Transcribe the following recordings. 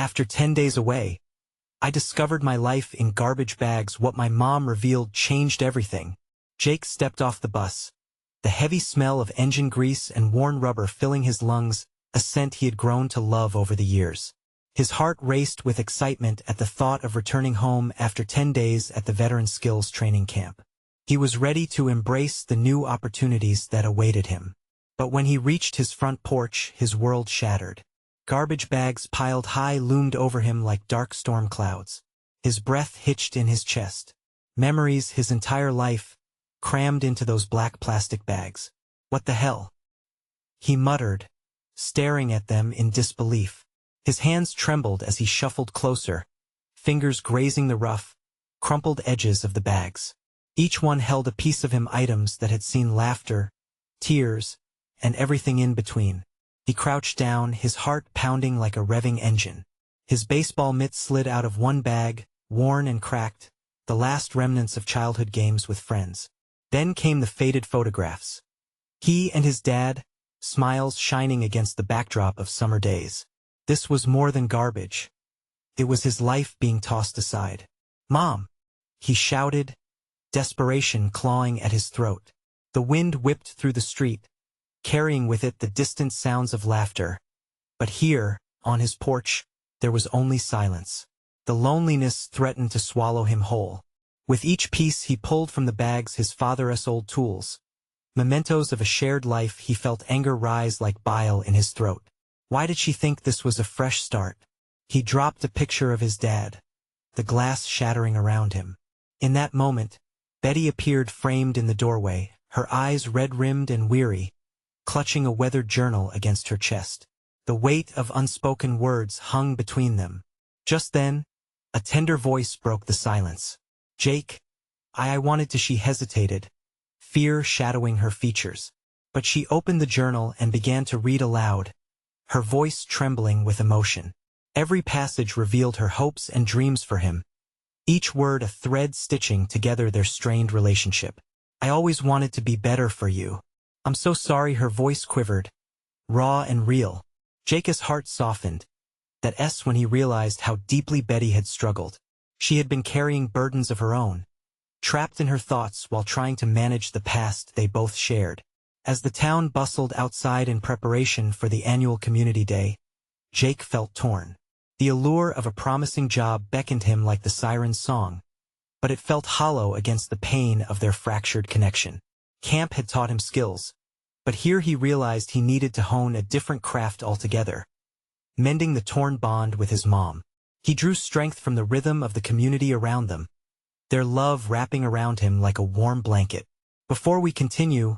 After 10 days away, I discovered my life in garbage bags. What my mom revealed changed everything. Jake stepped off the bus, the heavy smell of engine grease and worn rubber filling his lungs, a scent he had grown to love over the years. His heart raced with excitement at the thought of returning home after 10 days at the Veteran Skills Training Camp. He was ready to embrace the new opportunities that awaited him. But when he reached his front porch, his world shattered. Garbage bags piled high loomed over him like dark storm clouds. His breath hitched in his chest. Memories, his entire life, crammed into those black plastic bags. What the hell? He muttered, staring at them in disbelief. His hands trembled as he shuffled closer, fingers grazing the rough, crumpled edges of the bags. Each one held a piece of him, items that had seen laughter, tears, and everything in between. He crouched down, his heart pounding like a revving engine. His baseball mitt slid out of one bag, worn and cracked, the last remnants of childhood games with friends. Then came the faded photographs. He and his dad, smiles shining against the backdrop of summer days. This was more than garbage. It was his life being tossed aside. "Mom!" he shouted, desperation clawing at his throat. The wind whipped through the street, carrying with it the distant sounds of laughter. But here, on his porch, there was only silence. The loneliness threatened to swallow him whole. With each piece he pulled from the bags, his father's old tools. Mementos of a shared life. He felt anger rise like bile in his throat. Why did she think this was a fresh start? He dropped a picture of his dad, the glass shattering around him. In that moment, Betty appeared framed in the doorway, her eyes red-rimmed and weary, clutching a weathered journal against her chest. The weight of unspoken words hung between them. Just then, a tender voice broke the silence. "Jake, I wanted to," she hesitated, fear shadowing her features. But she opened the journal and began to read aloud, her voice trembling with emotion. Every passage revealed her hopes and dreams for him, each word a thread stitching together their strained relationship. "I always wanted to be better for you. I'm so sorry." Her voice quivered, raw and real. Jake's heart softened, when he realized how deeply Betty had struggled. She had been carrying burdens of her own, trapped in her thoughts while trying to manage the past they both shared. As the town bustled outside in preparation for the annual community day, Jake felt torn. The allure of a promising job beckoned him like the siren's song, but it felt hollow against the pain of their fractured connection. Camp had taught him skills, but here he realized he needed to hone a different craft altogether, mending the torn bond with his mom. He drew strength from the rhythm of the community around them, their love wrapping around him like a warm blanket. Before we continue,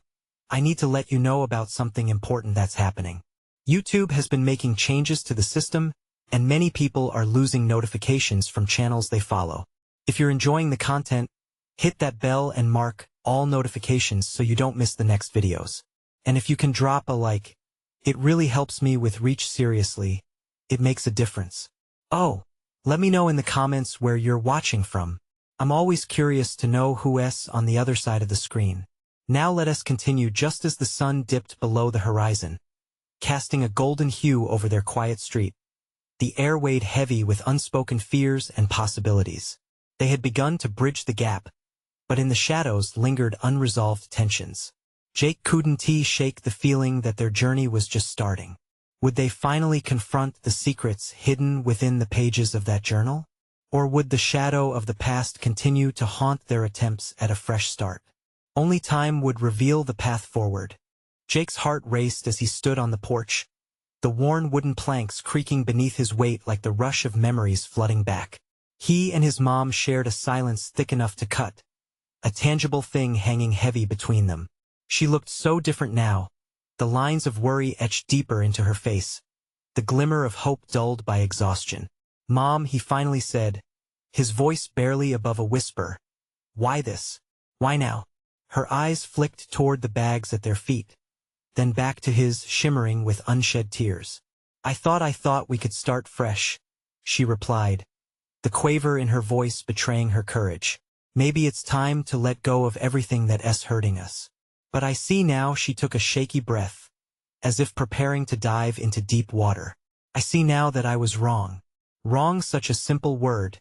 I need to let you know about something important that's happening. YouTube has been making changes to the system, and many people are losing notifications from channels they follow. If you're enjoying the content, hit that bell and mark all notifications so you don't miss the next videos. And if you can drop a like, it really helps me with reach. Seriously, it makes a difference. Oh, let me know in the comments where you're watching from. I'm always curious to know who's on the other side of the screen. Now let us continue. Just as the sun dipped below the horizon, casting a golden hue over their quiet street, the air weighed heavy with unspoken fears and possibilities. They had begun to bridge the gap, but in the shadows lingered unresolved tensions. Jake couldn't shake the feeling that their journey was just starting. Would they finally confront the secrets hidden within the pages of that journal? Or would the shadow of the past continue to haunt their attempts at a fresh start? Only time would reveal the path forward. Jake's heart raced as he stood on the porch, the worn wooden planks creaking beneath his weight like the rush of memories flooding back. He and his mom shared a silence thick enough to cut, a tangible thing hanging heavy between them. She looked so different now, the lines of worry etched deeper into her face, the glimmer of hope dulled by exhaustion. "Mom," he finally said, his voice barely above a whisper. "Why this? Why now?" Her eyes flicked toward the bags at their feet, then back to his, shimmering with unshed tears. I thought we could start fresh," she replied, the quaver in her voice betraying her courage. "Maybe it's time to let go of everything that's hurting us. But I see now." She took a shaky breath, as if preparing to dive into deep water. "I see now that I was wrong. Wrong, such a simple word,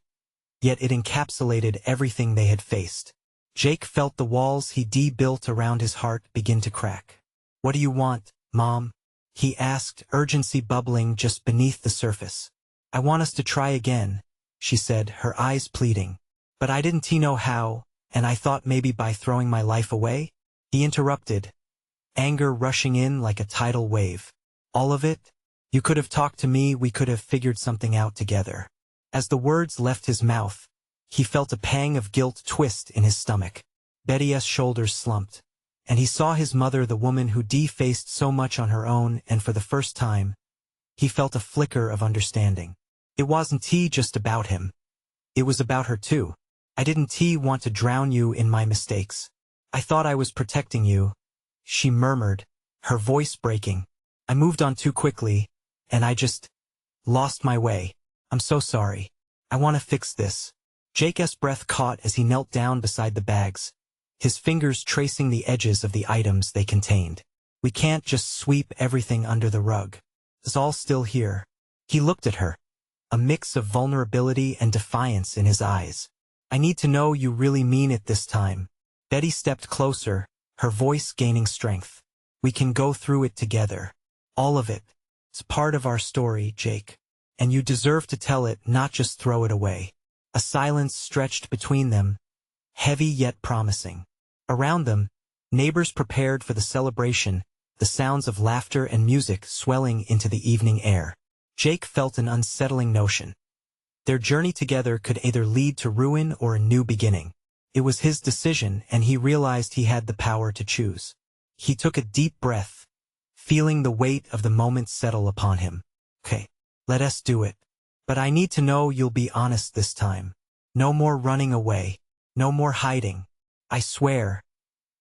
yet it encapsulated everything they had faced. Jake felt the walls he'd built around his heart begin to crack. "What do you want, Mom?" he asked, urgency bubbling just beneath the surface. "I want us to try again," she said, her eyes pleading. "But I didn't know how, and I thought maybe by throwing my life away?" He interrupted, anger rushing in like a tidal wave. "All of it? You could have talked to me, we could have figured something out together." As the words left his mouth, he felt a pang of guilt twist in his stomach. Betty's shoulders slumped, and he saw his mother, the woman who faced so much on her own, and for the first time, he felt a flicker of understanding. It wasn't just about him. It was about her too. "I didn't want to drown you in my mistakes. I thought I was protecting you," she murmured, her voice breaking. "I moved on too quickly, and I just lost my way. I'm so sorry. I want to fix this." Jake's breath caught as he knelt down beside the bags, his fingers tracing the edges of the items they contained. "We can't just sweep everything under the rug. It's all still here." He looked at her, a mix of vulnerability and defiance in his eyes. "I need to know you really mean it this time." Betty stepped closer, her voice gaining strength. "We can go through it together. All of it. It's part of our story, Jake. And you deserve to tell it, not just throw it away." A silence stretched between them, heavy yet promising. Around them, neighbors prepared for the celebration, the sounds of laughter and music swelling into the evening air. Jake felt an unsettling notion. Their journey together could either lead to ruin or a new beginning. It was his decision, and he realized he had the power to choose. He took a deep breath, feeling the weight of the moment settle upon him. "Okay, let us do it. But I need to know you'll be honest this time. No more running away. No more hiding. I swear,"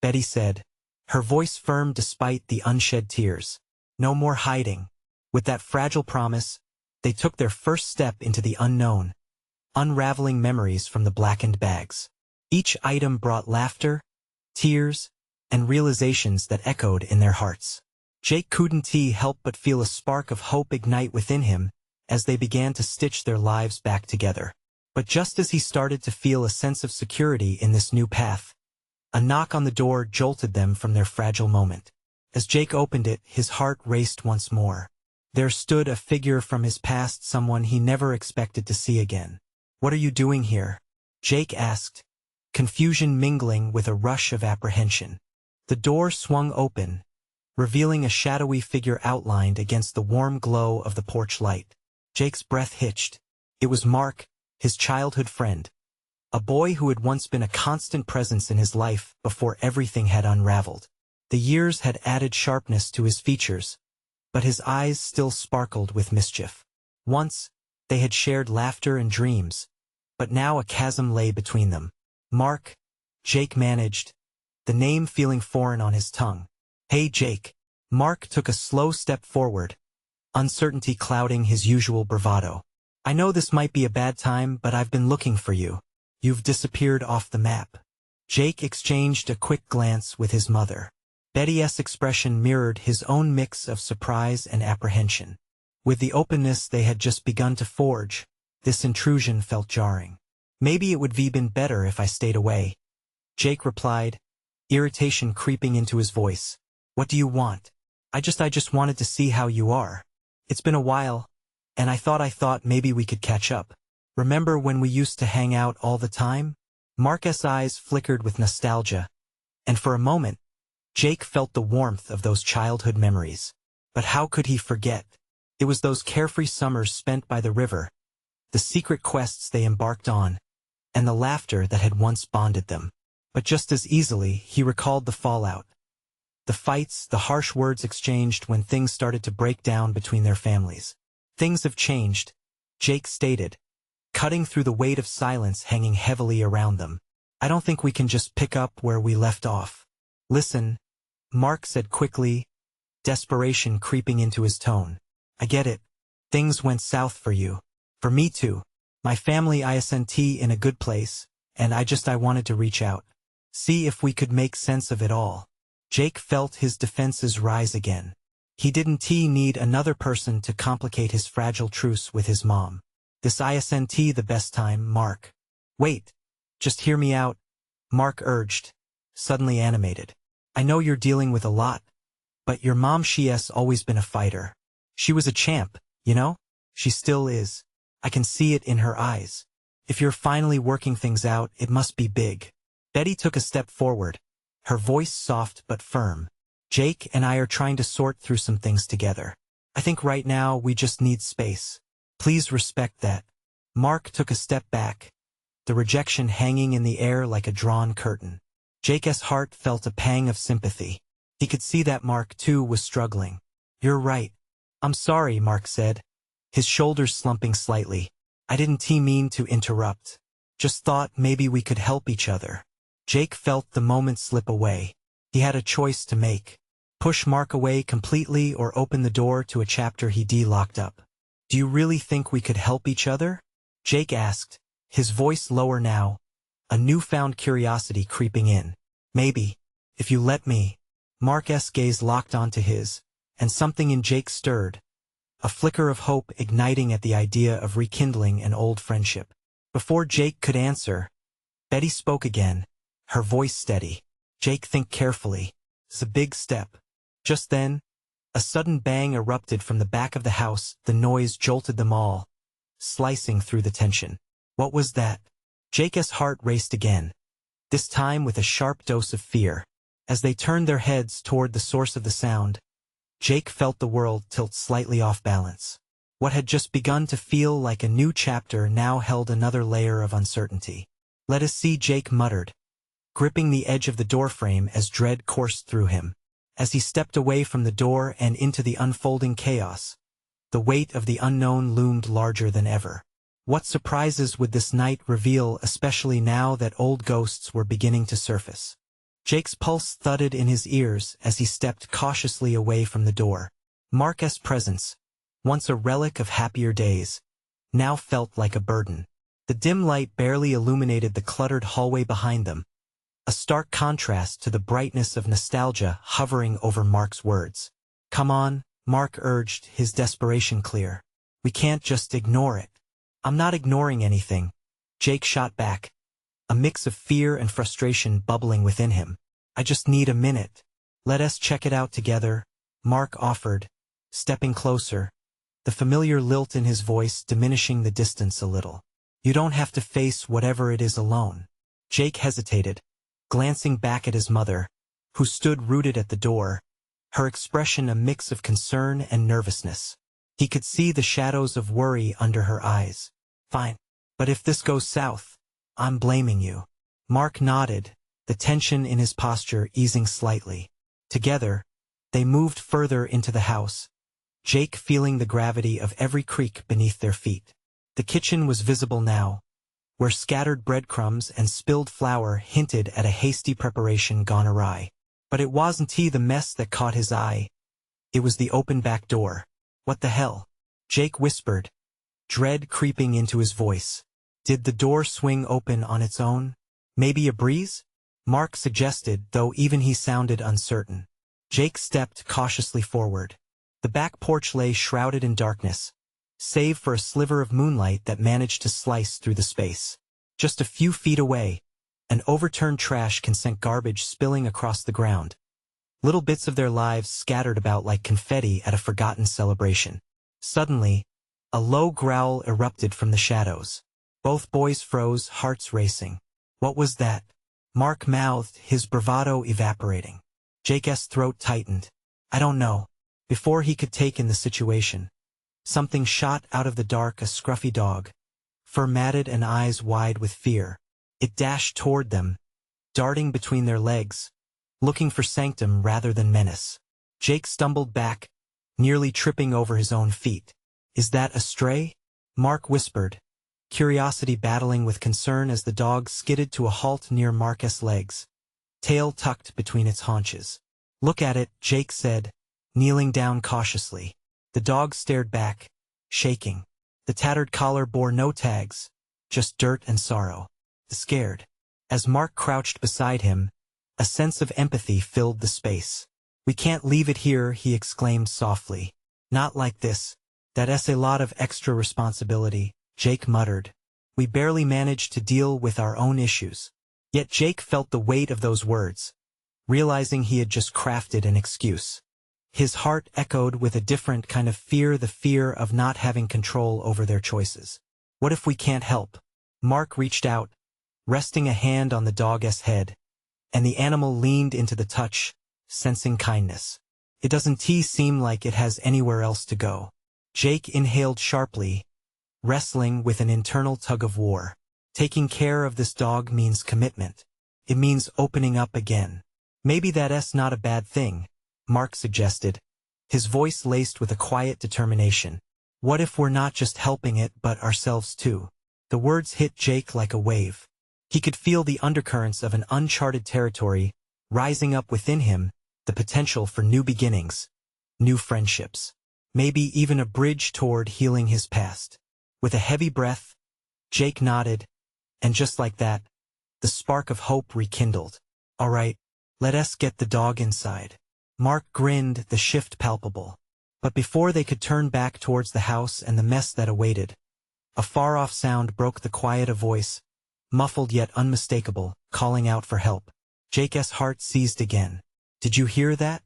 Betty said, her voice firm despite the unshed tears. "No more hiding." With that fragile promise, they took their first step into the unknown, unraveling memories from the blackened bags. Each item brought laughter, tears, and realizations that echoed in their hearts. Jake couldn't help but feel a spark of hope ignite within him as they began to stitch their lives back together. But just as he started to feel a sense of security in this new path, a knock on the door jolted them from their fragile moment. As Jake opened it, his heart raced once more. There stood a figure from his past, someone he never expected to see again. "What are you doing here?" Jake asked, confusion mingling with a rush of apprehension. The door swung open, revealing a shadowy figure outlined against the warm glow of the porch light. Jake's breath hitched. It was Mark, his childhood friend, a boy who had once been a constant presence in his life before everything had unraveled. The years had added sharpness to his features, but his eyes still sparkled with mischief. Once, they had shared laughter and dreams, but now a chasm lay between them. "Mark," Jake managed, the name feeling foreign on his tongue. "Hey, Jake." Mark took a slow step forward, uncertainty clouding his usual bravado. "I know this might be a bad time, but I've been looking for you. You've disappeared off the map." Jake exchanged a quick glance with his mother. Betty's expression mirrored his own mix of surprise and apprehension. With the openness they had just begun to forge, this intrusion felt jarring. "Maybe it would have been better if I stayed away," Jake replied, irritation creeping into his voice. "What do you want?" I just wanted to see how you are. It's been a while, and I thought maybe we could catch up. Remember when we used to hang out all the time?" Mark's eyes flickered with nostalgia, and for a moment, Jake felt the warmth of those childhood memories. But how could he forget? It was those carefree summers spent by the river, the secret quests they embarked on, and the laughter that had once bonded them. But just as easily, he recalled the fallout. The fights, the harsh words exchanged when things started to break down between their families. "Things have changed," Jake stated, cutting through the weight of silence hanging heavily around them. "I don't think we can just pick up where we left off." "Listen," Mark said quickly, desperation creeping into his tone. "I get it. Things went south for you. For me too. My family isn't in a good place, and I wanted to reach out. See if we could make sense of it all." Jake felt his defenses rise again. He didn't need another person to complicate his fragile truce with his mom. This isn't the best time, Mark. Wait. Just hear me out, Mark urged, suddenly animated. I know you're dealing with a lot, but your mom, she's always been a fighter. She was a champ, you know? She still is. I can see it in her eyes. If you're finally working things out, it must be big. Betty took a step forward, her voice soft but firm. Jake and I are trying to sort through some things together. I think right now we just need space. Please respect that. Mark took a step back, the rejection hanging in the air like a drawn curtain. Jake's heart felt a pang of sympathy. He could see that Mark, too, was struggling. You're right. I'm sorry, Mark said, his shoulders slumping slightly. I didn't mean to interrupt. Just thought maybe we could help each other. Jake felt the moment slip away. He had a choice to make. Push Mark away completely or open the door to a chapter he'd locked up. Do you really think we could help each other? Jake asked, his voice lower now, a newfound curiosity creeping in. Maybe, if you let me. Mark's gaze locked onto his, and something in Jake stirred, a flicker of hope igniting at the idea of rekindling an old friendship. Before Jake could answer, Betty spoke again, her voice steady. Jake, think carefully. It's a big step. Just then, a sudden bang erupted from the back of the house. The noise jolted them all, slicing through the tension. What was that? Jake's heart raced again, this time with a sharp dose of fear. As they turned their heads toward the source of the sound, Jake felt the world tilt slightly off balance. What had just begun to feel like a new chapter now held another layer of uncertainty. Let us see, Jake muttered, gripping the edge of the doorframe as dread coursed through him. As he stepped away from the door and into the unfolding chaos, the weight of the unknown loomed larger than ever. What surprises would this night reveal, especially now that old ghosts were beginning to surface? Jake's pulse thudded in his ears as he stepped cautiously away from the door. Mark's presence, once a relic of happier days, now felt like a burden. The dim light barely illuminated the cluttered hallway behind them, a stark contrast to the brightness of nostalgia hovering over Mark's words. Come on, Mark urged, his desperation clear. We can't just ignore it. I'm not ignoring anything, Jake shot back, a mix of fear and frustration bubbling within him. I just need a minute. Let us check it out together, Mark offered, stepping closer, the familiar lilt in his voice diminishing the distance a little. You don't have to face whatever it is alone. Jake hesitated, glancing back at his mother, who stood rooted at the door, her expression a mix of concern and nervousness. He could see the shadows of worry under her eyes. Fine. But if this goes south, I'm blaming you. Mark nodded, the tension in his posture easing slightly. Together, they moved further into the house, Jake feeling the gravity of every creak beneath their feet. The kitchen was visible now, where scattered breadcrumbs and spilled flour hinted at a hasty preparation gone awry. But it wasn't the mess that caught his eye. It was the open back door. What the hell? Jake whispered, dread creeping into his voice. Did the door swing open on its own? Maybe a breeze? Mark suggested, though even he sounded uncertain. Jake stepped cautiously forward. The back porch lay shrouded in darkness, save for a sliver of moonlight that managed to slice through the space. Just a few feet away, an overturned trash can sent garbage spilling across the ground. Little bits of their lives scattered about like confetti at a forgotten celebration. Suddenly, a low growl erupted from the shadows. Both boys froze, hearts racing. What was that? Mark mouthed, his bravado evaporating. Jake's throat tightened. I don't know. Before he could take in the situation, something shot out of the dark, a scruffy dog, fur matted and eyes wide with fear. It dashed toward them, darting between their legs, looking for sanctum rather than menace. Jake stumbled back, nearly tripping over his own feet. Is that a stray? Mark whispered, curiosity battling with concern as the dog skidded to a halt near Mark's legs, tail tucked between its haunches. Look at it, Jake said, kneeling down cautiously. The dog stared back, shaking. The tattered collar bore no tags, just dirt and sorrow. Scared. As Mark crouched beside him, a sense of empathy filled the space. We can't leave it here, he exclaimed softly. Not like this. That's a lot of extra responsibility. Jake muttered. We barely managed to deal with our own issues. Yet Jake felt the weight of those words, realizing he had just crafted an excuse. His heart echoed with a different kind of fear, the fear of not having control over their choices. What if we can't help? Mark reached out, resting a hand on the dog's head, and the animal leaned into the touch, sensing kindness. It doesn't seem like it has anywhere else to go. Jake inhaled sharply, wrestling with an internal tug of war. Taking care of this dog means commitment. It means opening up again. Maybe that's not a bad thing, Mark suggested, his voice laced with a quiet determination. What if we're not just helping it but ourselves too? The words hit Jake like a wave. He could feel the undercurrents of an uncharted territory rising up within him, the potential for new beginnings, new friendships, maybe even a bridge toward healing his past. With a heavy breath, Jake nodded, and just like that, the spark of hope rekindled. All right, let us get the dog inside. Mark grinned, the shift palpable. But before they could turn back towards the house and the mess that awaited, a far-off sound broke the quiet, a voice, muffled yet unmistakable, calling out for help. Jake's heart seized again. Did you hear that?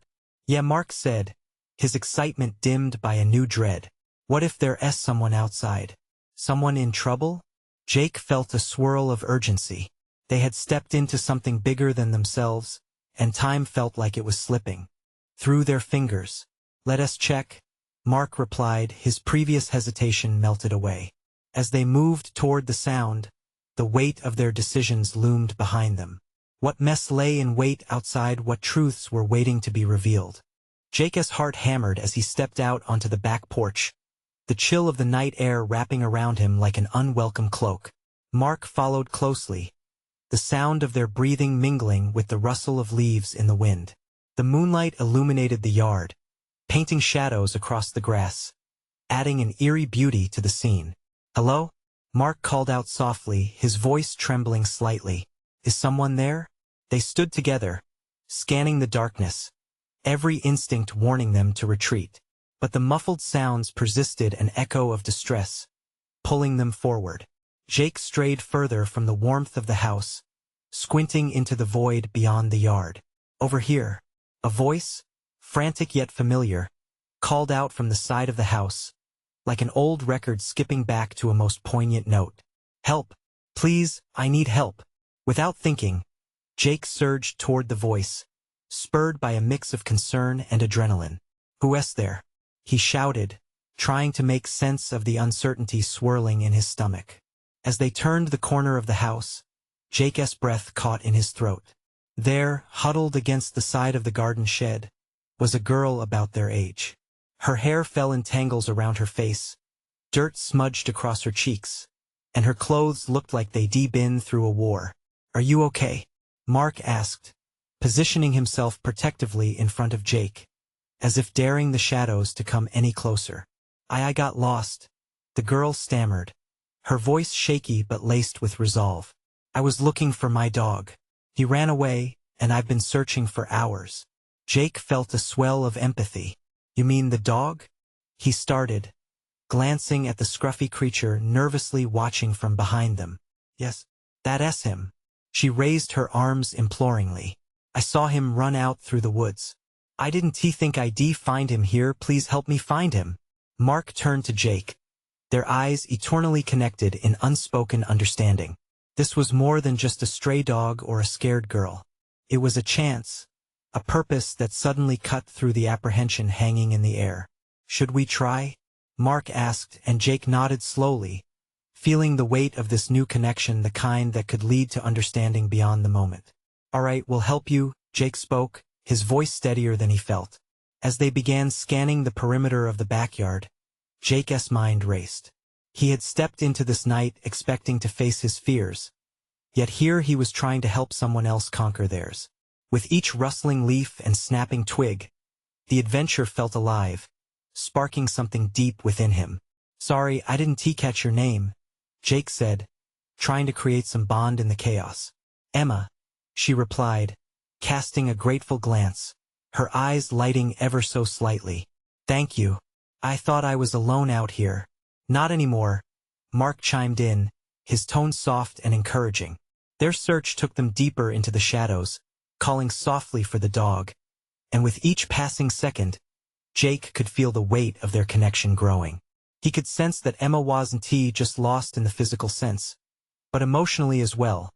Yeah, Mark said, his excitement dimmed by a new dread. What if there's someone outside? Someone in trouble? Jake felt a swirl of urgency. They had stepped into something bigger than themselves, and time felt like it was slipping through their fingers. Let us check, Mark replied, his previous hesitation melted away. As they moved toward the sound, the weight of their decisions loomed behind them. What mess lay in wait outside? What truths were waiting to be revealed? Jake's heart hammered as he stepped out onto the back porch, the chill of the night air wrapping around him like an unwelcome cloak. Mark followed closely, the sound of their breathing mingling with the rustle of leaves in the wind. The moonlight illuminated the yard, painting shadows across the grass, adding an eerie beauty to the scene. Hello? Mark called out softly, his voice trembling slightly. Is someone there? They stood together, scanning the darkness, every instinct warning them to retreat. But the muffled sounds persisted, an echo of distress, pulling them forward. Jake strayed further from the warmth of the house, squinting into the void beyond the yard. Over here, a voice, frantic yet familiar, called out from the side of the house, like an old record skipping back to a most poignant note. Help! Please, I need help! Without thinking, Jake surged toward the voice, spurred by a mix of concern and adrenaline. Who's there? He shouted, trying to make sense of the uncertainty swirling in his stomach. As they turned the corner of the house, Jake's breath caught in his throat. There, huddled against the side of the garden shed, was a girl about their age. Her hair fell in tangles around her face, dirt smudged across her cheeks, and her clothes looked like they'd been through a war. Are you okay? Mark asked, positioning himself protectively in front of Jake, as if daring the shadows to come any closer. I got lost, the girl stammered, her voice shaky but laced with resolve. I was looking for my dog. He ran away, and I've been searching for hours. Jake felt a swell of empathy. You mean the dog? He started, glancing at the scruffy creature nervously watching from behind them. Yes, that's him. She raised her arms imploringly. I saw him run out through the woods. I didn't think I'd find him here. Please help me find him. Mark turned to Jake, their eyes eternally connected in unspoken understanding. This was more than just a stray dog or a scared girl. It was a chance, a purpose that suddenly cut through the apprehension hanging in the air. Should we try? Mark asked, and Jake nodded slowly, feeling the weight of this new connection, the kind that could lead to understanding beyond the moment. All right, we'll help you, Jake spoke, his voice steadier than he felt. As they began scanning the perimeter of the backyard, Jake's mind raced. He had stepped into this night expecting to face his fears, yet here he was trying to help someone else conquer theirs. With each rustling leaf and snapping twig, the adventure felt alive, sparking something deep within him. Sorry, I didn't catch your name, Jake said, trying to create some bond in the chaos. Emma, she replied, casting a grateful glance, her eyes lighting ever so slightly. Thank you. I thought I was alone out here. Not anymore, Mark chimed in, his tone soft and encouraging. Their search took them deeper into the shadows, calling softly for the dog, and with each passing second, Jake could feel the weight of their connection growing. He could sense that Emma wasn't just lost in the physical sense, but emotionally as well,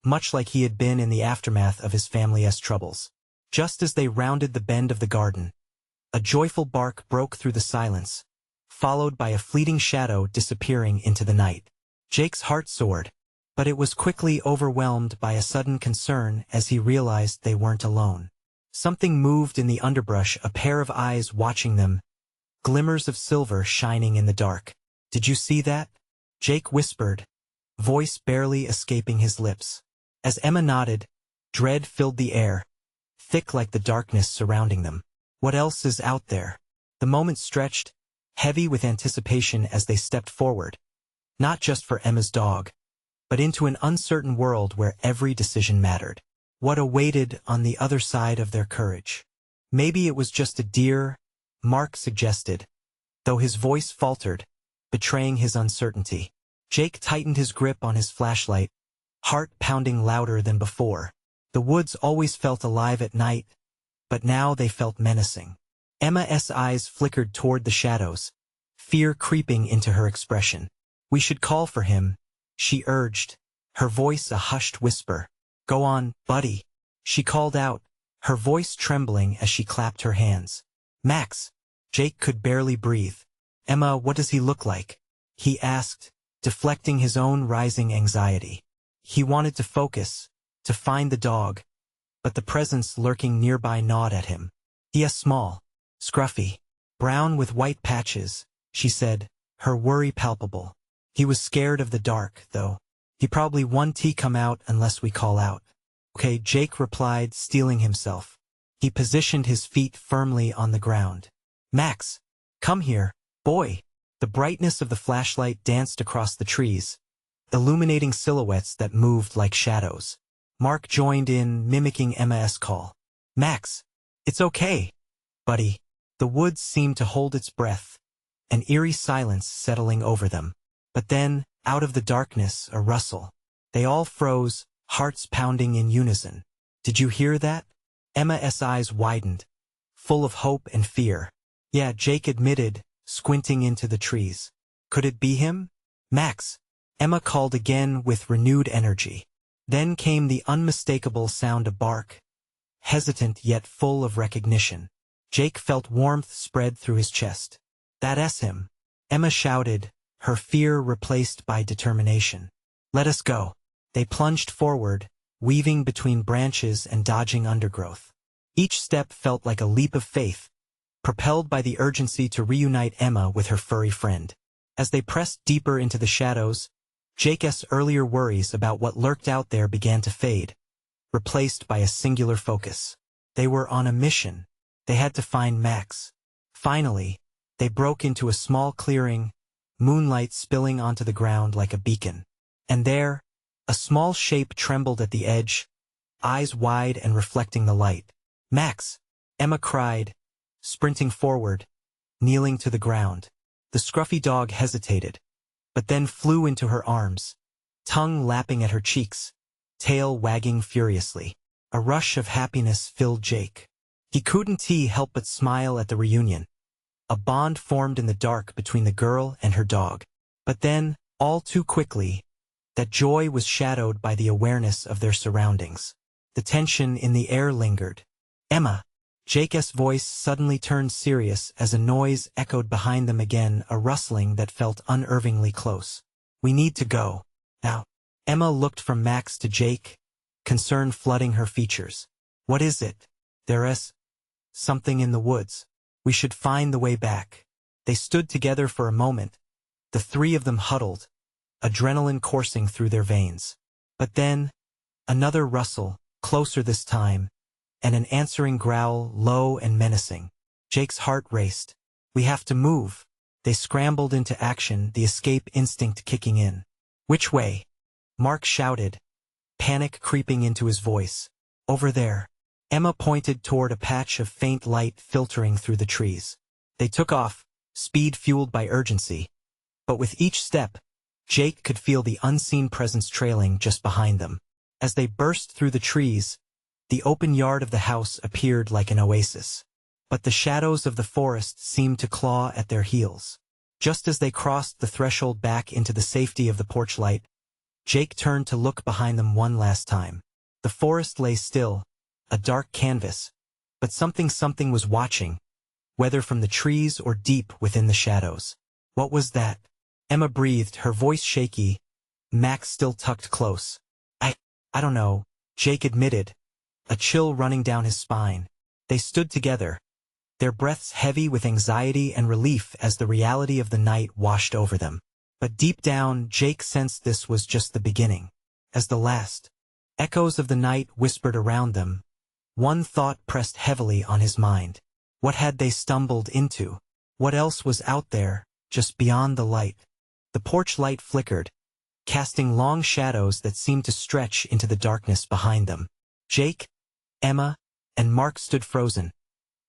much like he had been in the aftermath of his family's troubles. Just as they rounded the bend of the garden, a joyful bark broke through the silence, followed by a fleeting shadow disappearing into the night. Jake's heart soared, but it was quickly overwhelmed by a sudden concern as he realized they weren't alone. Something moved in the underbrush, a pair of eyes watching them, glimmers of silver shining in the dark. "Did you see that?" Jake whispered, voice barely escaping his lips. As Emma nodded, dread filled the air, thick like the darkness surrounding them. "What else is out there?" The moment stretched, heavy with anticipation as they stepped forward, not just for Emma's dog, but into an uncertain world where every decision mattered. What awaited on the other side of their courage? Maybe it was just a deer, Mark suggested, though his voice faltered, betraying his uncertainty. Jake tightened his grip on his flashlight, heart pounding louder than before. The woods always felt alive at night, but now they felt menacing. Emma's eyes flickered toward the shadows, fear creeping into her expression. "We should call for him," she urged, her voice a hushed whisper. "Go on, buddy," she called out, her voice trembling as she clapped her hands. "Max." Jake could barely breathe. "Emma, what does he look like?" he asked, deflecting his own rising anxiety. He wanted to focus, to find the dog, but the presence lurking nearby gnawed at him. "He is small, scruffy, brown with white patches," she said, her worry palpable. "He was scared of the dark, though. He probably won't come out unless we call out." "Okay," Jake replied, steeling himself. He positioned his feet firmly on the ground. "Max, come here, boy." The brightness of the flashlight danced across the trees, illuminating silhouettes that moved like shadows. Mark joined in, mimicking Emma's call. "Max, it's okay, buddy." The woods seemed to hold its breath, an eerie silence settling over them. But then, out of the darkness, a rustle. They all froze, hearts pounding in unison. "Did you hear that?" Emma's eyes widened, full of hope and fear. "Yeah," Jake admitted, squinting into the trees. "Could it be him?" "Max," Emma called again with renewed energy. Then came the unmistakable sound of bark, hesitant yet full of recognition. Jake felt warmth spread through his chest. "That's him," Emma shouted, her fear replaced by determination. "Let us go." They plunged forward, weaving between branches and dodging undergrowth. Each step felt like a leap of faith, propelled by the urgency to reunite Emma with her furry friend. As they pressed deeper into the shadows, Jake's earlier worries about what lurked out there began to fade, replaced by a singular focus. They were on a mission. They had to find Max. Finally, they broke into a small clearing, moonlight spilling onto the ground like a beacon. And there, a small shape trembled at the edge, eyes wide and reflecting the light. "Max!" Emma cried, sprinting forward, kneeling to the ground. The scruffy dog hesitated, but then flew into her arms, tongue lapping at her cheeks, tail wagging furiously. A rush of happiness filled Jake. He couldn't help but smile at the reunion. A bond formed in the dark between the girl and her dog. But then, all too quickly, that joy was shadowed by the awareness of their surroundings. The tension in the air lingered. "Emma!" Jake's voice suddenly turned serious as a noise echoed behind them again, a rustling that felt unnervingly close. "We need to go. Now." Emma looked from Max to Jake, concern flooding her features. "What is it?" "There's something in the woods. We should find the way back." They stood together for a moment, the three of them huddled, adrenaline coursing through their veins. But then, another rustle, closer this time, and an answering growl, low and menacing. Jake's heart raced. "We have to move." They scrambled into action, the escape instinct kicking in. "Which way?" Mark shouted, panic creeping into his voice. "Over there." Emma pointed toward a patch of faint light filtering through the trees. They took off, speed fueled by urgency. But with each step, Jake could feel the unseen presence trailing just behind them. As they burst through the trees, the open yard of the house appeared like an oasis. But the shadows of the forest seemed to claw at their heels. Just as they crossed the threshold back into the safety of the porch light, Jake turned to look behind them one last time. The forest lay still, a dark canvas, but something was watching, whether from the trees or deep within the shadows. What was that? Emma breathed, her voice shaky, Max still tucked close. I don't know, Jake admitted, a chill running down his spine. They stood together, their breaths heavy with anxiety and relief as the reality of the night washed over them. But deep down, Jake sensed this was just the beginning. As the last echoes of the night whispered around them, one thought pressed heavily on his mind. What had they stumbled into? What else was out there, just beyond the light? The porch light flickered, casting long shadows that seemed to stretch into the darkness behind them. Jake, Emma, and Mark stood frozen,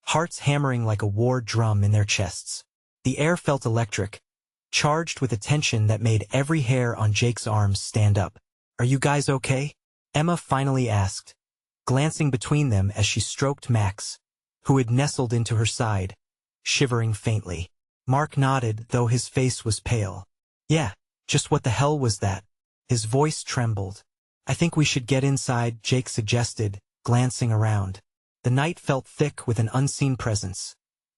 hearts hammering like a war drum in their chests. The air felt electric, charged with a tension that made every hair on Jake's arms stand up. "Are you guys okay?" Emma finally asked, glancing between them as she stroked Max, who had nestled into her side, shivering faintly. Mark nodded, though his face was pale. "Yeah, just what the hell was that?" His voice trembled. "I think we should get inside," Jake suggested, glancing around. The night felt thick with an unseen presence,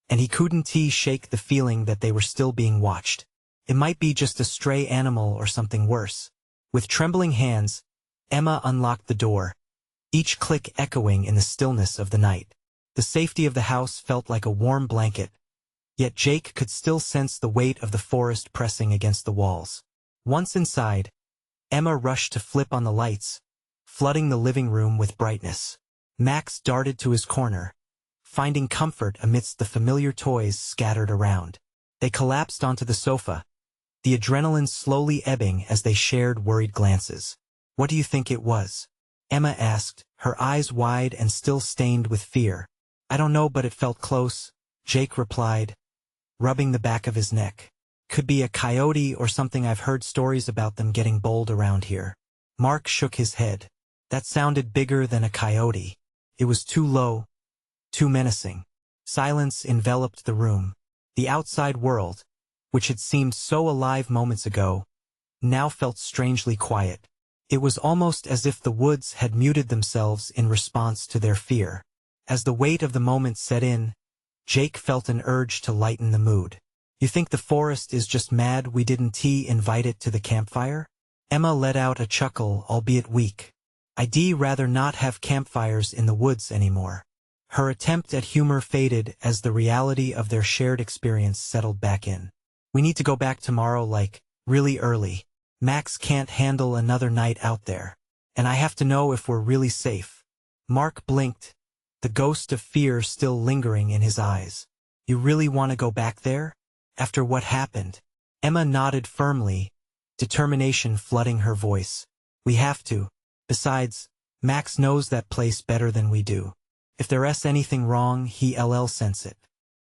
and he couldn't shake the feeling that they were still being watched. It might be just a stray animal or something worse. With trembling hands, Emma unlocked the door, each click echoing in the stillness of the night. The safety of the house felt like a warm blanket, yet Jake could still sense the weight of the forest pressing against the walls. Once inside, Emma rushed to flip on the lights, flooding the living room with brightness. Max darted to his corner, finding comfort amidst the familiar toys scattered around. They collapsed onto the sofa, the adrenaline slowly ebbing as they shared worried glances. "What do you think it was?" Emma asked, her eyes wide and still stained with fear. "I don't know, but it felt close," Jake replied, rubbing the back of his neck. "Could be a coyote or something. I've heard stories about them getting bold around here." Mark shook his head. "That sounded bigger than a coyote." It was too low, too menacing. Silence enveloped the room. The outside world, which had seemed so alive moments ago, now felt strangely quiet. It was almost as if the woods had muted themselves in response to their fear. As the weight of the moment set in, Jake felt an urge to lighten the mood. "You think the forest is just mad we didn't invite it to the campfire?" Emma let out a chuckle, albeit weak. "I'd rather not have campfires in the woods anymore." Her attempt at humor faded as the reality of their shared experience settled back in. "We need to go back tomorrow, like, really early. Max can't handle another night out there. And I have to know if we're really safe." Mark blinked, the ghost of fear still lingering in his eyes. "You really want to go back there? After what happened?" Emma nodded firmly, determination flooding her voice. "We have to. Besides, Max knows that place better than we do. If there's anything wrong, he'll sense it."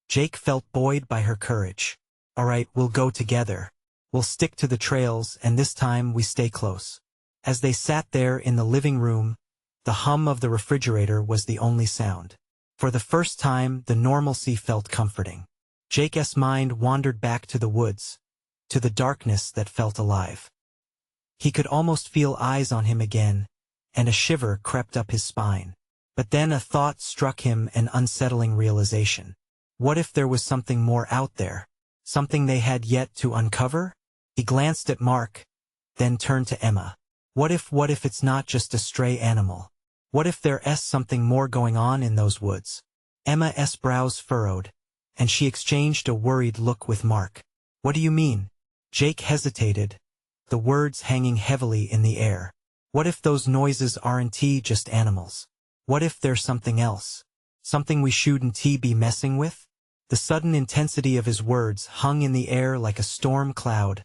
Jake felt buoyed by her courage. "All right, we'll go together. We'll stick to the trails, and this time we stay close." As they sat there in the living room, the hum of the refrigerator was the only sound. For the first time, the normalcy felt comforting. Jake's mind wandered back to the woods, to the darkness that felt alive. He could almost feel eyes on him again, and a shiver crept up his spine. But then a thought struck him, an unsettling realization. What if there was something more out there? Something they had yet to uncover? He glanced at Mark, then turned to Emma. What if it's not just a stray animal? What if there's something more going on in those woods? Emma's brows furrowed, and she exchanged a worried look with Mark. "What do you mean?" Jake hesitated, the words hanging heavily in the air. "What if those noises aren't just animals? What if there's something else? Something we shouldn't be messing with?" The sudden intensity of his words hung in the air like a storm cloud,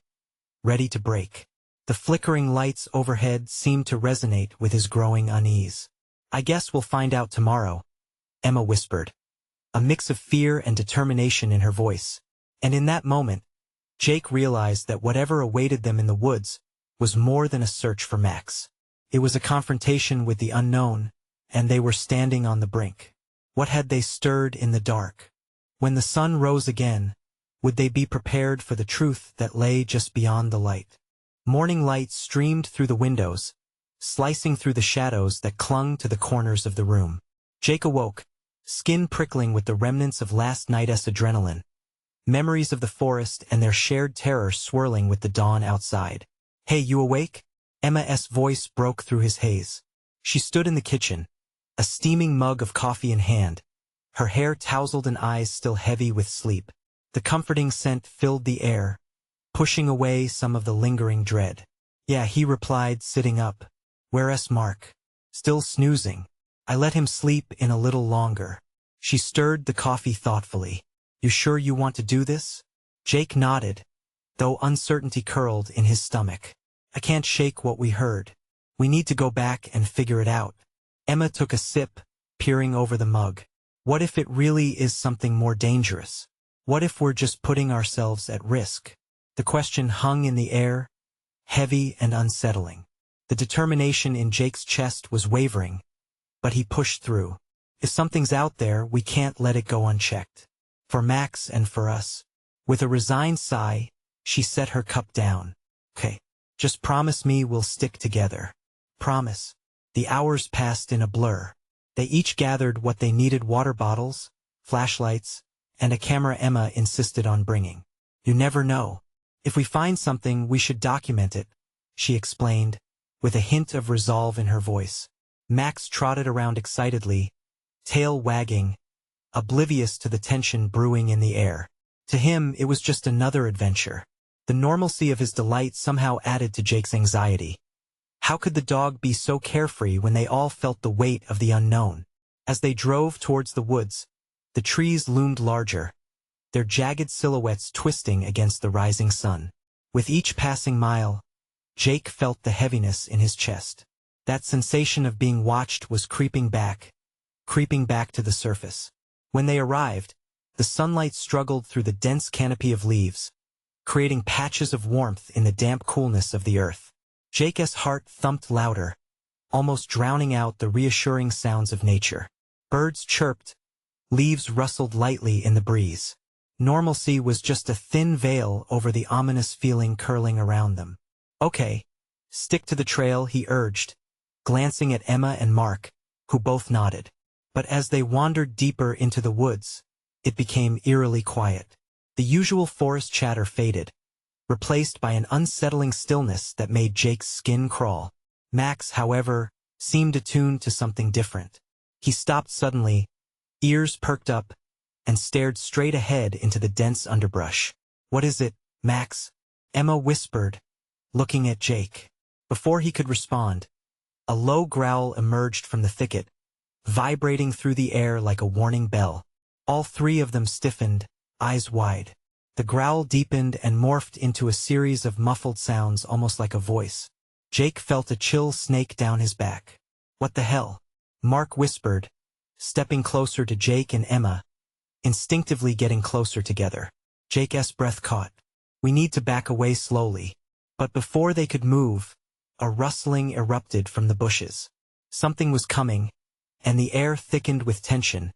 ready to break. The flickering lights overhead seemed to resonate with his growing unease. "I guess we'll find out tomorrow," Emma whispered, a mix of fear and determination in her voice. And in that moment, Jake realized that whatever awaited them in the woods was more than a search for Max. It was a confrontation with the unknown, and they were standing on the brink. What had they stirred in the dark? When the sun rose again, would they be prepared for the truth that lay just beyond the light? Morning light streamed through the windows, slicing through the shadows that clung to the corners of the room. Jake awoke, skin prickling with the remnants of last night's adrenaline, memories of the forest and their shared terror swirling with the dawn outside. "Hey, you awake?" Emma's voice broke through his haze. She stood in the kitchen, a steaming mug of coffee in hand, her hair tousled and eyes still heavy with sleep. The comforting scent filled the air, pushing away some of the lingering dread. "Yeah," he replied, sitting up. "Where's Mark?" "Still snoozing. I let him sleep in a little longer." She stirred the coffee thoughtfully. "You sure you want to do this?" Jake nodded, though uncertainty curled in his stomach. "I can't shake what we heard. We need to go back and figure it out." Emma took a sip, peering over the mug. "What if it really is something more dangerous? What if we're just putting ourselves at risk?" The question hung in the air, heavy and unsettling. The determination in Jake's chest was wavering, but he pushed through. "If something's out there, we can't let it go unchecked. For Max and for us." With a resigned sigh, she set her cup down. "Okay, just promise me we'll stick together." "Promise." The hours passed in a blur. They each gathered what they needed: water bottles, flashlights, and a camera Emma insisted on bringing. "You never know. If we find something, we should document it," she explained, with a hint of resolve in her voice. Max trotted around excitedly, tail wagging, oblivious to the tension brewing in the air. To him, it was just another adventure. The normalcy of his delight somehow added to Jake's anxiety. How could the dog be so carefree when they all felt the weight of the unknown? As they drove towards the woods, the trees loomed larger, their jagged silhouettes twisting against the rising sun. With each passing mile, Jake felt the heaviness in his chest. That sensation of being watched was creeping back to the surface. When they arrived, the sunlight struggled through the dense canopy of leaves, creating patches of warmth in the damp coolness of the earth. Jake's heart thumped louder, almost drowning out the reassuring sounds of nature. Birds chirped, leaves rustled lightly in the breeze. Normalcy was just a thin veil over the ominous feeling curling around them. "Okay, stick to the trail," he urged, glancing at Emma and Mark, who both nodded. But as they wandered deeper into the woods, it became eerily quiet. The usual forest chatter faded, replaced by an unsettling stillness that made Jake's skin crawl. Max, however, seemed attuned to something different. He stopped suddenly, ears perked up, and stared straight ahead into the dense underbrush. "What is it, Max?" Emma whispered, looking at Jake. Before he could respond, a low growl emerged from the thicket, vibrating through the air like a warning bell. All three of them stiffened, eyes wide. The growl deepened and morphed into a series of muffled sounds almost like a voice. Jake felt a chill snake down his back. "What the hell?" Mark whispered, stepping closer to Jake and Emma, instinctively getting closer together. Jake's breath caught. "We need to back away slowly." But before they could move, a rustling erupted from the bushes. Something was coming, and the air thickened with tension,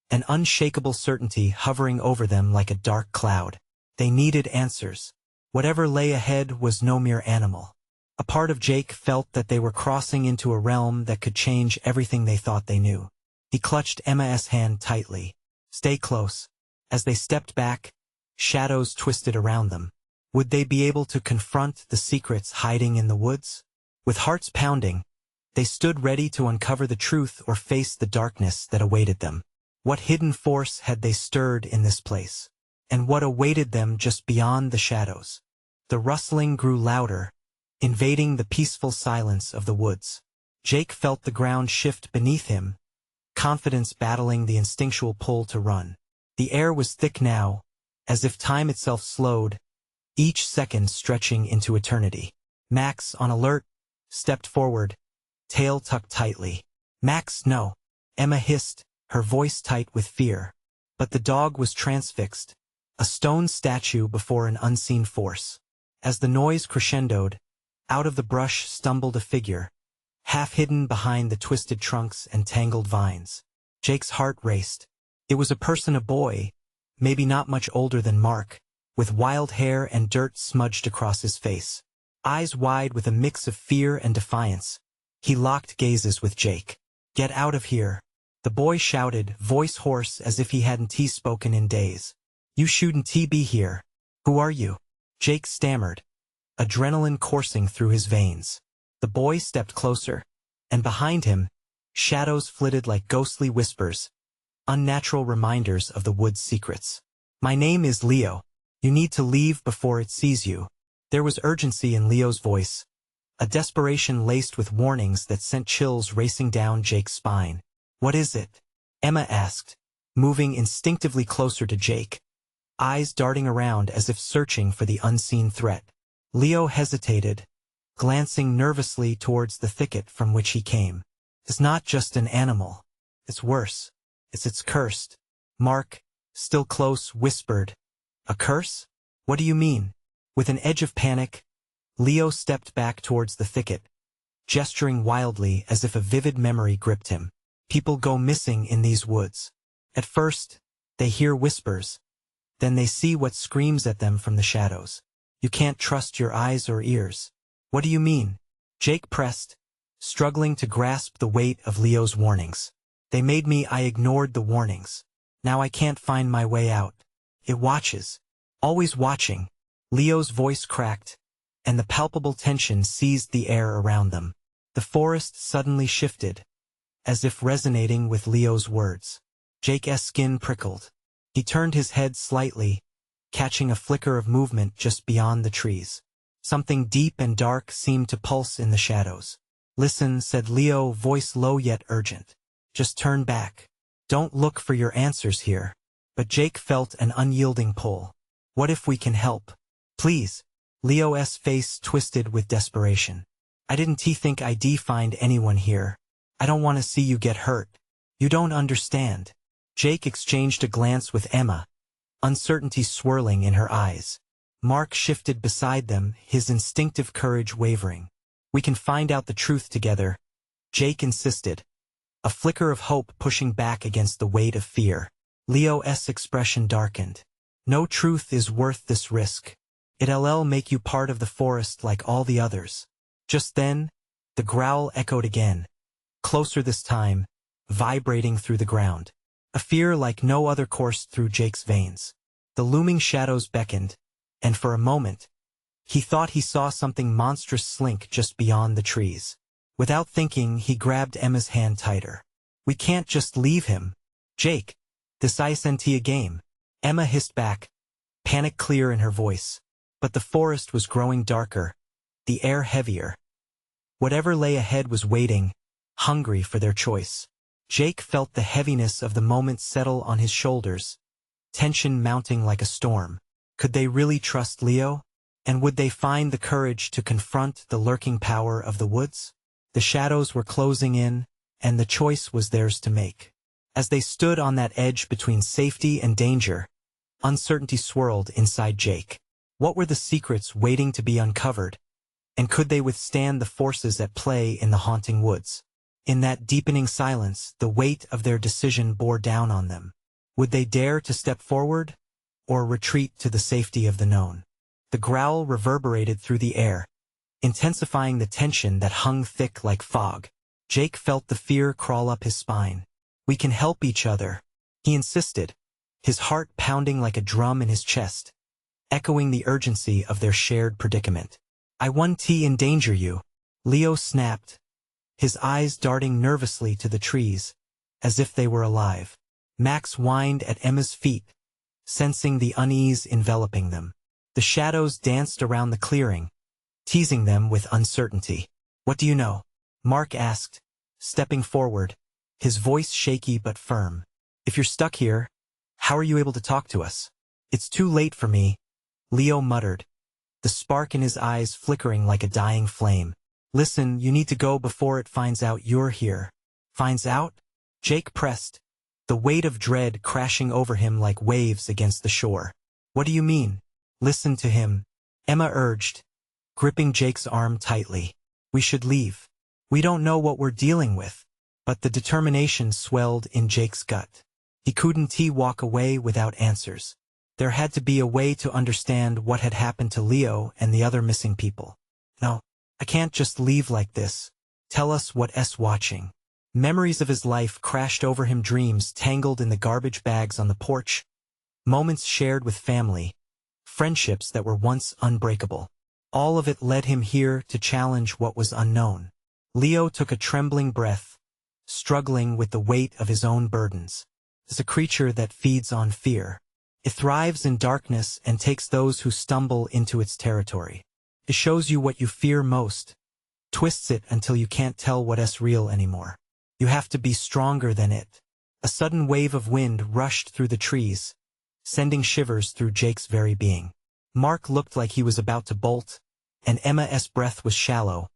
an unshakable certainty hovering over them like a dark cloud. They needed answers. Whatever lay ahead was no mere animal. A part of Jake felt that they were crossing into a realm that could change everything they thought they knew. He clutched Emma's hand tightly. "Stay close." As they stepped back, shadows twisted around them. Would they be able to confront the secrets hiding in the woods? With hearts pounding, they stood ready to uncover the truth or face the darkness that awaited them. What hidden force had they stirred in this place? And what awaited them just beyond the shadows? The rustling grew louder, invading the peaceful silence of the woods. Jake felt the ground shift beneath him, confidence battling the instinctual pull to run. The air was thick now, as if time itself slowed, each second stretching into eternity. Max, on alert, stepped forward, tail tucked tightly. "Max, no," Emma hissed, her voice tight with fear. But the dog was transfixed, a stone statue before an unseen force. As the noise crescendoed, out of the brush stumbled a figure, half hidden behind the twisted trunks and tangled vines. Jake's heart raced. It was a boy, maybe not much older than Mark, with wild hair and dirt smudged across his face. Eyes wide with a mix of fear and defiance. He locked gazes with Jake. "Get out of here," the boy shouted, voice hoarse as if he hadn't spoken in days. "You shouldn't be here. Who are you?" Jake stammered, adrenaline coursing through his veins. The boy stepped closer, and behind him, shadows flitted like ghostly whispers, unnatural reminders of the wood's secrets. "My name is Leo. You need to leave before it sees you." There was urgency in Leo's voice, a desperation laced with warnings that sent chills racing down Jake's spine. "What is it?" Emma asked, moving instinctively closer to Jake, eyes darting around as if searching for the unseen threat. Leo hesitated, glancing nervously towards the thicket from which he came. "It's not just an animal. It's worse. It's cursed." Mark, still close, whispered, "A curse? What do you mean?" With an edge of panic, Leo stepped back towards the thicket, gesturing wildly as if a vivid memory gripped him. "People go missing in these woods. At first, they hear whispers. Then they see what screams at them from the shadows. You can't trust your eyes or ears." "What do you mean?" Jake pressed, struggling to grasp the weight of Leo's warnings. I ignored the warnings. Now I can't find my way out. It watches. Always watching." Leo's voice cracked, and the palpable tension seized the air around them. The forest suddenly shifted, as if resonating with Leo's words. Jake's skin prickled. He turned his head slightly, catching a flicker of movement just beyond the trees. Something deep and dark seemed to pulse in the shadows. "Listen," said Leo, voice low yet urgent. "Just turn back. Don't look for your answers here." But Jake felt an unyielding pull. "What if we can help? Please." Leo's face twisted with desperation. "I didn't think I'd find anyone here. I don't want to see you get hurt. You don't understand." Jake exchanged a glance with Emma, uncertainty swirling in her eyes. Mark shifted beside them, his instinctive courage wavering. "We can find out the truth together," Jake insisted, a flicker of hope pushing back against the weight of fear. Leo's expression darkened. "No truth is worth this risk. It'll make you part of the forest like all the others." Just then, the growl echoed again, closer this time, vibrating through the ground. A fear like no other coursed through Jake's veins. The looming shadows beckoned, and for a moment, he thought he saw something monstrous slink just beyond the trees. Without thinking, he grabbed Emma's hand tighter. "We can't just leave him. Jake, this isn't a game." Emma hissed back, panic clear in her voice. But the forest was growing darker, the air heavier. Whatever lay ahead was waiting, hungry for their choice. Jake felt the heaviness of the moment settle on his shoulders, tension mounting like a storm. Could they really trust Leo? And would they find the courage to confront the lurking power of the woods? The shadows were closing in, and the choice was theirs to make. As they stood on that edge between safety and danger, uncertainty swirled inside Jake. What were the secrets waiting to be uncovered? And could they withstand the forces at play in the haunting woods? In that deepening silence, the weight of their decision bore down on them. Would they dare to step forward, or retreat to the safety of the known? The growl reverberated through the air, intensifying the tension that hung thick like fog. Jake felt the fear crawl up his spine. "We can help each other," he insisted, his heart pounding like a drum in his chest, echoing the urgency of their shared predicament. "I won't endanger you," Leo snapped, his eyes darting nervously to the trees, as if they were alive. Max whined at Emma's feet, sensing the unease enveloping them. The shadows danced around the clearing, teasing them with uncertainty. "What do you know?" Mark asked, stepping forward, his voice shaky but firm. "If you're stuck here, how are you able to talk to us?" "It's too late for me," Leo muttered, the spark in his eyes flickering like a dying flame. "Listen, you need to go before it finds out you're here." "Finds out?" Jake pressed, the weight of dread crashing over him like waves against the shore. What do you mean? Listen to him, Emma urged, gripping Jake's arm tightly. We should leave. We don't know what we're dealing with. But the determination swelled in Jake's gut. He couldn't walk away without answers. There had to be a way to understand what had happened to Leo and the other missing people. No, I can't just leave like this. Tell us what's watching. Memories of his life crashed over him, dreams tangled in the garbage bags on the porch, moments shared with family, friendships that were once unbreakable. All of it led him here to challenge what was unknown. Leo took a trembling breath, struggling with the weight of his own burdens. It's a creature that feeds on fear. It thrives in darkness and takes those who stumble into its territory. It shows you what you fear most, twists it until you can't tell what's real anymore. You have to be stronger than it. A sudden wave of wind rushed through the trees, sending shivers through Jake's very being. Mark looked like he was about to bolt, and Emma's breath was shallow,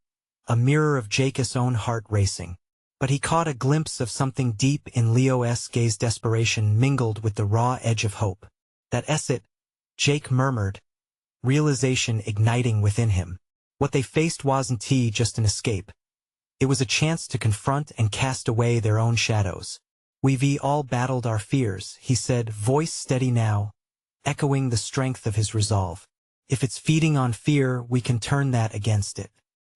a mirror of Jake's own heart racing. But he caught a glimpse of something deep in Leo's gaze, desperation mingled with the raw edge of hope. That's it, Jake murmured, realization igniting within him. What they faced wasn't just an escape. It was a chance to confront and cast away their own shadows. We've all battled our fears, he said, voice steady now, echoing the strength of his resolve. If it's feeding on fear, we can turn that against it.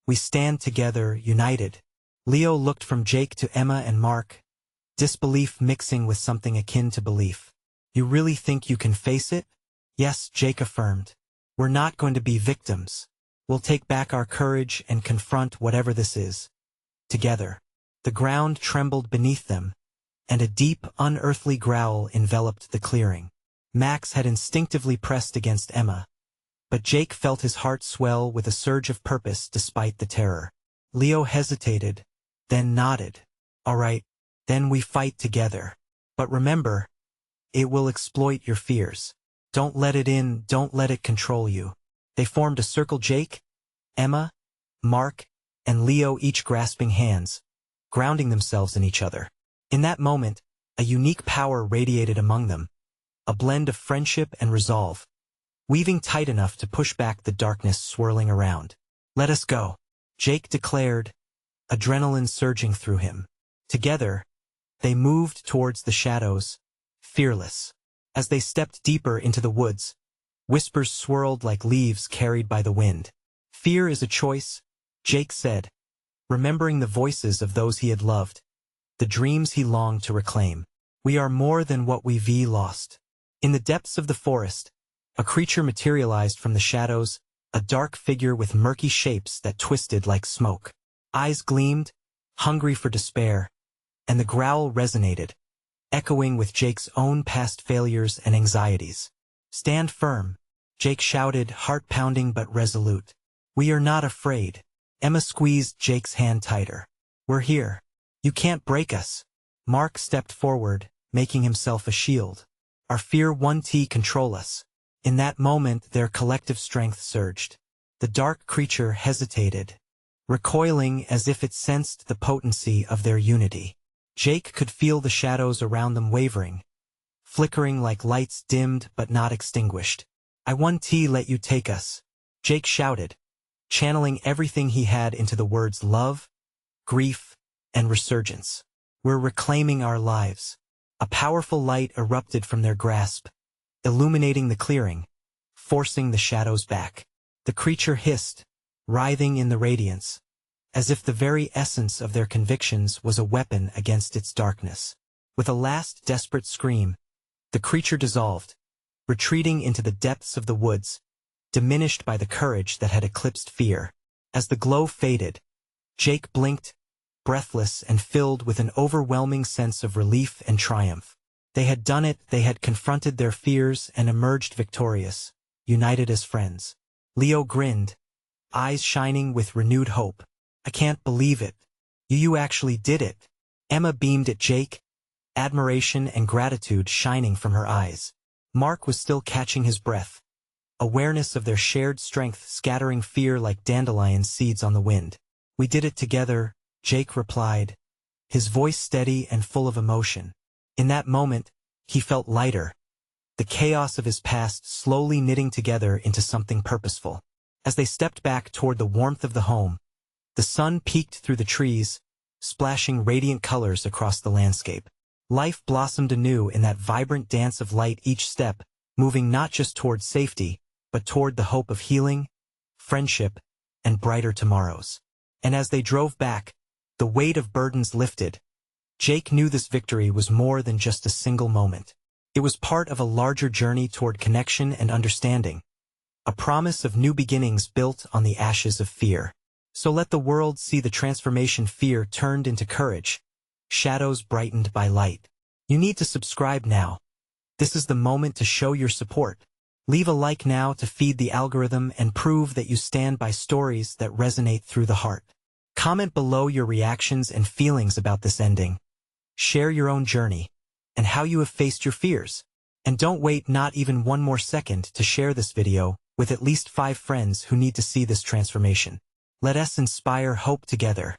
We stand together, united. Leo looked from Jake to Emma and Mark, disbelief mixing with something akin to belief. You really think you can face it? Yes, Jake affirmed. We're not going to be victims. We'll take back our courage and confront whatever this is. Together. The ground trembled beneath them, and a deep, unearthly growl enveloped the clearing. Max had instinctively pressed against Emma, but Jake felt his heart swell with a surge of purpose despite the terror. Leo hesitated, then nodded. All right, then we fight together. But remember, it will exploit your fears. Don't let it in, don't let it control you. They formed a circle, Jake, Emma, Mark, and Leo, each grasping hands, grounding themselves in each other. In that moment, a unique power radiated among them, a blend of friendship and resolve, weaving tight enough to push back the darkness swirling around. Let us go, Jake declared, adrenaline surging through him. Together, they moved towards the shadows, fearless. As they stepped deeper into the woods, whispers swirled like leaves carried by the wind. Fear is a choice, Jake said, remembering the voices of those he had loved, the dreams he longed to reclaim. We are more than what we've lost. In the depths of the forest, a creature materialized from the shadows, a dark figure with murky shapes that twisted like smoke. Eyes gleamed, hungry for despair, and the growl resonated, echoing with Jake's own past failures and anxieties. Stand firm, Jake shouted, heart pounding but resolute. We are not afraid. Emma squeezed Jake's hand tighter. We're here. You can't break us. Mark stepped forward, making himself a shield. Our fear won't control us. In that moment their collective strength surged. The dark creature hesitated, recoiling as if it sensed the potency of their unity. Jake could feel the shadows around them wavering, flickering like lights dimmed but not extinguished. I won't let you take us, Jake shouted, channeling everything he had into the words love, grief, and resurgence. We're reclaiming our lives. A powerful light erupted from their grasp, illuminating the clearing, forcing the shadows back. The creature hissed, writhing in the radiance, as if the very essence of their convictions was a weapon against its darkness. With a last desperate scream, the creature dissolved, retreating into the depths of the woods, diminished by the courage that had eclipsed fear. As the glow faded, Jake blinked, breathless and filled with an overwhelming sense of relief and triumph. They had done it, they had confronted their fears and emerged victorious, united as friends. Leo grinned, eyes shining with renewed hope. I can't believe it. You actually did it. Emma beamed at Jake, admiration and gratitude shining from her eyes. Mark was still catching his breath, awareness of their shared strength scattering fear like dandelion seeds on the wind. We did it together, Jake replied, his voice steady and full of emotion. In that moment, he felt lighter, the chaos of his past slowly knitting together into something purposeful. As they stepped back toward the warmth of the home, the sun peeked through the trees, splashing radiant colors across the landscape. Life blossomed anew in that vibrant dance of light, each step moving not just toward safety, but toward the hope of healing, friendship, and brighter tomorrows. And as they drove back, the weight of burdens lifted. Jake knew this victory was more than just a single moment. It was part of a larger journey toward connection and understanding, a promise of new beginnings built on the ashes of fear. So let the world see the transformation fear turned into courage, shadows brightened by light. You need to subscribe now. This is the moment to show your support. Leave a like now to feed the algorithm and prove that you stand by stories that resonate through the heart. Comment below your reactions and feelings about this ending. Share your own journey and how you have faced your fears. And don't wait not even one more second to share this video with at least 5 friends who need to see this transformation. Let us inspire hope together.